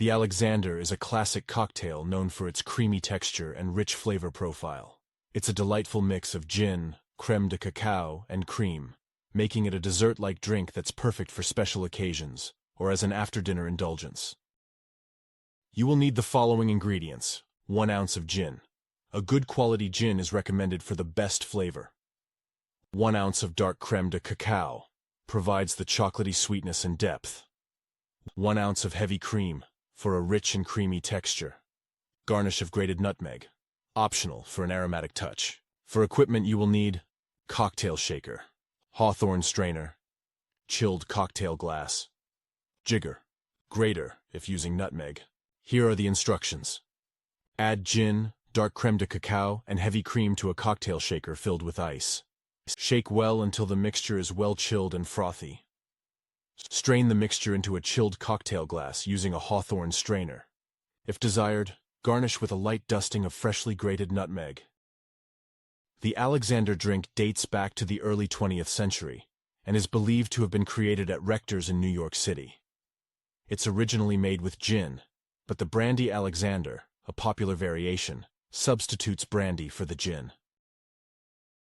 The Alexander is a classic cocktail known for its creamy texture and rich flavor profile. It's a delightful mix of gin, crème de cacao, and cream, making it a dessert-like drink that's perfect for special occasions or as an after-dinner indulgence. You will need the following ingredients: 1 ounce of gin. A good quality gin is recommended for the best flavor. 1 ounce of dark crème de cacao provides the chocolatey sweetness and depth. 1 ounce of heavy cream for a rich and creamy texture. Garnish of grated nutmeg, optional for an aromatic touch. For equipment you will need cocktail shaker, hawthorn strainer, chilled cocktail glass, jigger, grater if using nutmeg. Here are the instructions. Add gin, dark crème de cacao, and heavy cream to a cocktail shaker filled with ice. Shake well until the mixture is well chilled and frothy. Strain the mixture into a chilled cocktail glass using a hawthorn strainer. If desired, garnish with a light dusting of freshly grated nutmeg. The Alexander drink dates back to the early 20th century and is believed to have been created at Rector's in New York City. It's originally made with gin, but the brandy Alexander, a popular variation, substitutes brandy for the gin.